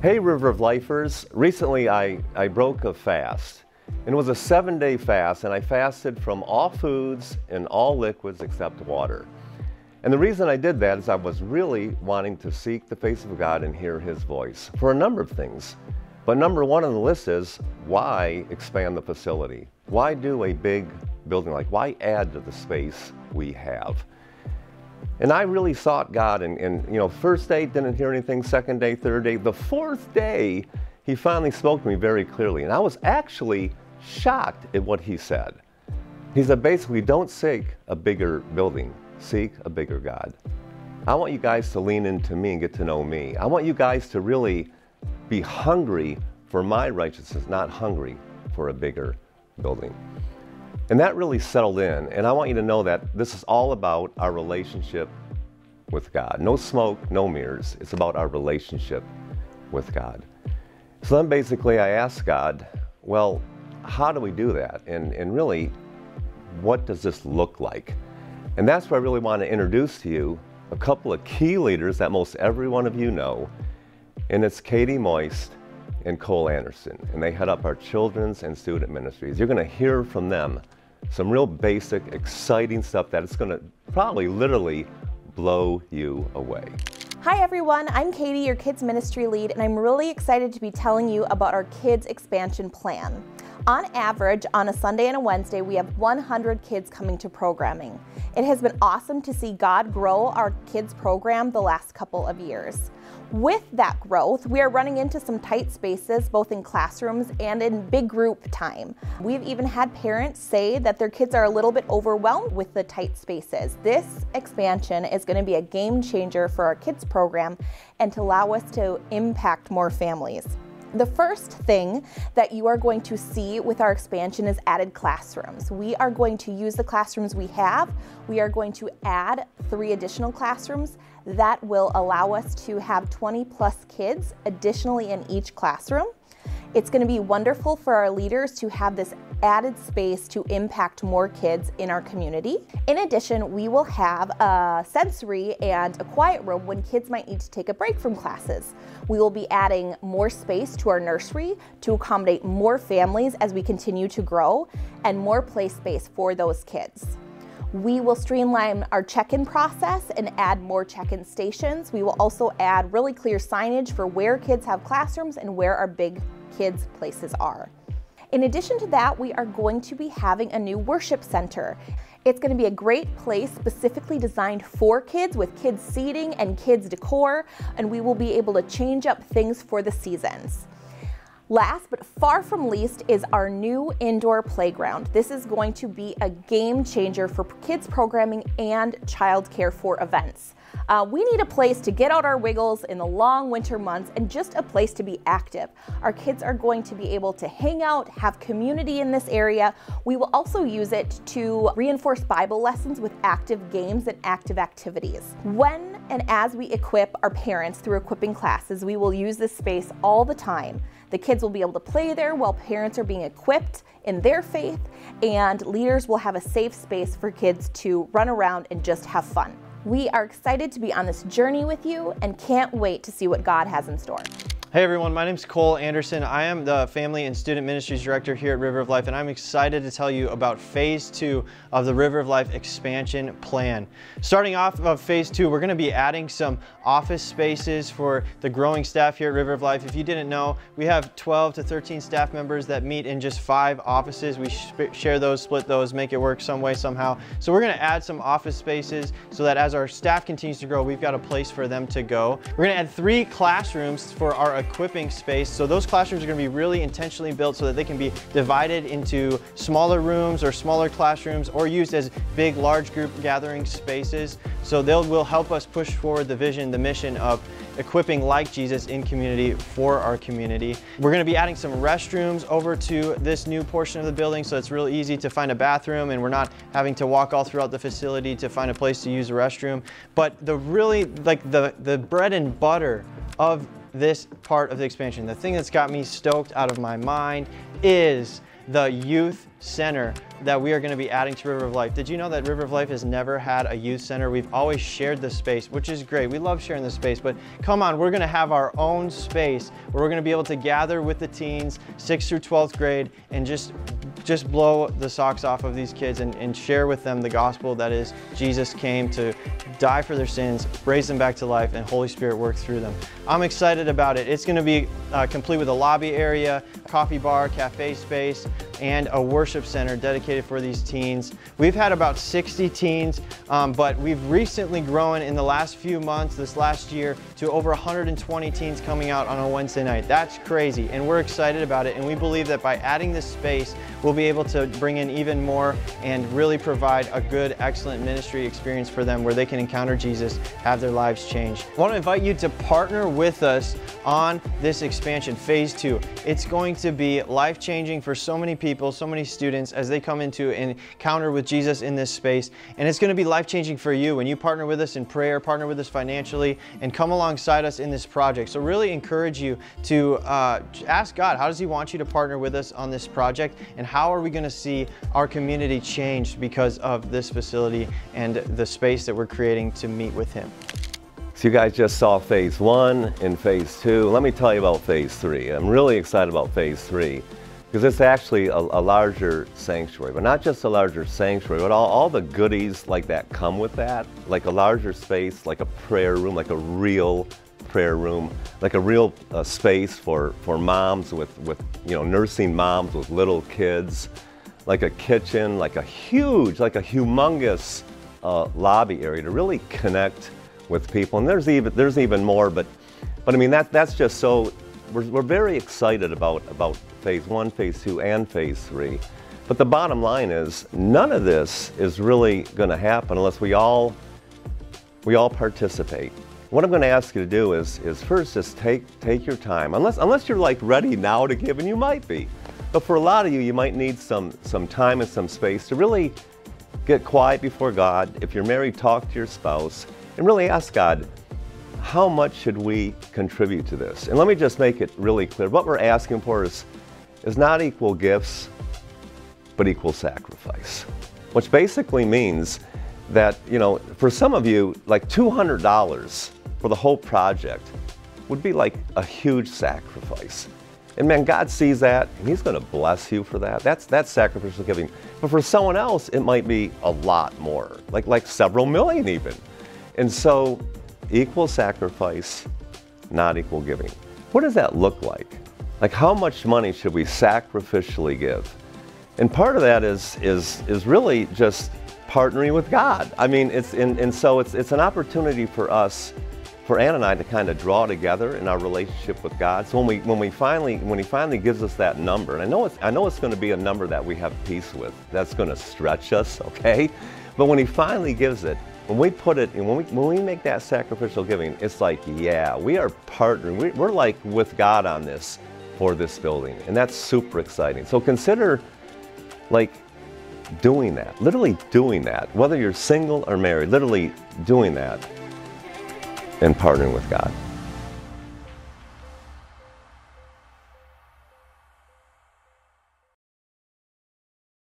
Hey River of Lifers, recently I broke a fast, and it was a 7-day fast, and I fasted from all foods and all liquids except water. And the reason I did that is I was really wanting to seek the face of God and hear His voice for a number of things. But number one on the list is, why expand the facility? Why do a big building? Why add to the space we have? And I really sought God, and first day didn't hear anything, second day, third day. The fourth day, He finally spoke to me very clearly, and I was actually shocked at what He said. He said, basically, don't seek a bigger building, seek a bigger God. I want you guys to lean into me and get to know me. I want you guys to really be hungry for my righteousness, not hungry for a bigger building. And that really settled in, and I want you to know that this is all about our relationship with God. No smoke, no mirrors. It's about our relationship with God. So then basically I asked God, well, how do we do that? And really, what does this look like? And that's where I really want to introduce to you a couple of key leaders that most every one of you know, and it's Katie Moist and Cole Anderson, and they head up our children's and student ministries. You're going to hear from them some real basic, exciting stuff that is going to probably literally blow you away. Hi everyone, I'm Katie, your kids ministry lead, and I'm really excited to be telling you about our kids expansion plan. On average, on a Sunday and a Wednesday, we have 100 kids coming to programming. It has been awesome to see God grow our kids program the last couple of years. With that growth, we are running into some tight spaces, both in classrooms and in big group time. We've even had parents say that their kids are a little bit overwhelmed with the tight spaces. This expansion is going to be a game changer for our kids program and to allow us to impact more families. The first thing that you are going to see with our expansion is added classrooms. We are going to use the classrooms we have. We are going to add 3 additional classrooms that will allow us to have 20 plus kids additionally in each classroom. It's going to be wonderful for our leaders to have this added space to impact more kids in our community. In addition, we will have a sensory and a quiet room when kids might need to take a break from classes. We will be adding more space to our nursery to accommodate more families as we continue to grow, and more play space for those kids. We will streamline our check-in process and add more check-in stations. We will also add really clear signage for where kids have classrooms and where our big kids' places are. In addition to that, we are going to be having a new worship center. It's going to be a great place specifically designed for kids with kids seating and kids decor, and we will be able to change up things for the seasons. Last but far from least is our new indoor playground. This is going to be a game changer for kids programming and childcare for events. We need a place to get out our wiggles in the long winter months and just a place to be active. Our kids are going to be able to hang out, have community in this area. We will also use it to reinforce Bible lessons with active games and active activities. When and as we equip our parents through equipping classes, we will use this space all the time. The kids will be able to play there while parents are being equipped in their faith, and leaders will have a safe space for kids to run around and just have fun. We are excited to be on this journey with you and can't wait to see what God has in store. Hey everyone, my name is Cole Anderson. I am the Family and Student Ministries Director here at River of Life, and I'm excited to tell you about Phase 2 of the River of Life expansion plan. Starting off of Phase 2, we're going to be adding some office spaces for the growing staff here at River of Life. If you didn't know, we have 12 to 13 staff members that meet in just 5 offices. We share those, split those, make it work some way, somehow. So we're going to add some office spaces so that as our staff continues to grow, we've got a place for them to go. We're going to add 3 classrooms for our equipping space. So those classrooms are going to be really intentionally built so that they can be divided into smaller rooms or smaller classrooms, or used as big, large group gathering spaces. So they will help us push forward the vision, the mission of equipping like Jesus in community for our community. We're going to be adding some restrooms over to this new portion of the building, so it's real easy to find a bathroom and we're not having to walk all throughout the facility to find a place to use a restroom. But the really, the bread and butter of this part of the expansion, the thing that's got me stoked out of my mind, is the youth center that we are going to be adding to River of Life. Did you know that River of Life has never had a youth center? We've always shared the space, which is great. We love sharing the space, but come on, we're going to have our own space where we're going to be able to gather with the teens, 6th through 12th grade, and just blow the socks off of these kids and share with them the gospel that is Jesus came to die for their sins, raise them back to life, and Holy Spirit work through them. I'm excited about it. It's going to be complete with a lobby area, coffee bar, cafe space, and a worship center dedicated for these teens. We've had about 60 teens, but we've recently grown in the last few months, this last year, to over 120 teens coming out on a Wednesday night. That's crazy, and we're excited about it, and we believe that by adding this space, we'll be able to bring in even more and really provide a good, excellent ministry experience for them where they can encounter Jesus, have their lives changed. I want to invite you to partner with us on this expansion, phase 2. It's going to be life-changing for so many people, so many students as they come into an encounter with Jesus in this space. And it's going to be life-changing for you when you partner with us in prayer, partner with us financially, and come alongside us in this project. So really encourage you to ask God, how does He want you to partner with us on this project? And how are we going to see our community changed because of this facility and the space that we're creating to meet with Him? So you guys just saw phase 1 and phase 2. Let me tell you about phase 3. I'm really excited about phase 3 because it's actually a larger sanctuary, but not just a larger sanctuary, but all the goodies like that come with that, like a larger space, like a prayer room, like a real prayer room, like a real space for moms with nursing moms with little kids, like a kitchen, like a humongous lobby area to really connect with people. And there's even more, but I mean that's just so we're very excited about phase 1, phase 2, and phase 3. But the bottom line is none of this is really going to happen unless we all participate. What I'm going to ask you to do is first just take your time, unless you're like ready now to give, and you might be. But for a lot of you, you might need some time and some space to really get quiet before God. If you're married, talk to your spouse and really ask God, how much should we contribute to this? And let me just make it really clear. What we're asking for is not equal gifts, but equal sacrifice. Which basically means that, for some of you, like $200 for the whole project would be like a huge sacrifice. And man, God sees that, and He's going to bless you for that. That's sacrificial giving. But for someone else, it might be a lot more, like several million even. And so, equal sacrifice, not equal giving. What does that look like? Like, how much money should we sacrificially give? And part of that is really just partnering with God. I mean, it's an opportunity for us, for Ann and I, to kind of draw together in our relationship with God. So when He finally gives us that number, and I know it's going to be a number that we have peace with, that's going to stretch us, okay? But when He finally gives it, when we put it, and when we make that sacrificial giving, it's like, yeah, we are partnering. We're like with God on this for this building, and that's super exciting. So consider like doing that, literally doing that, whether you're single or married, literally doing that and partnering with God.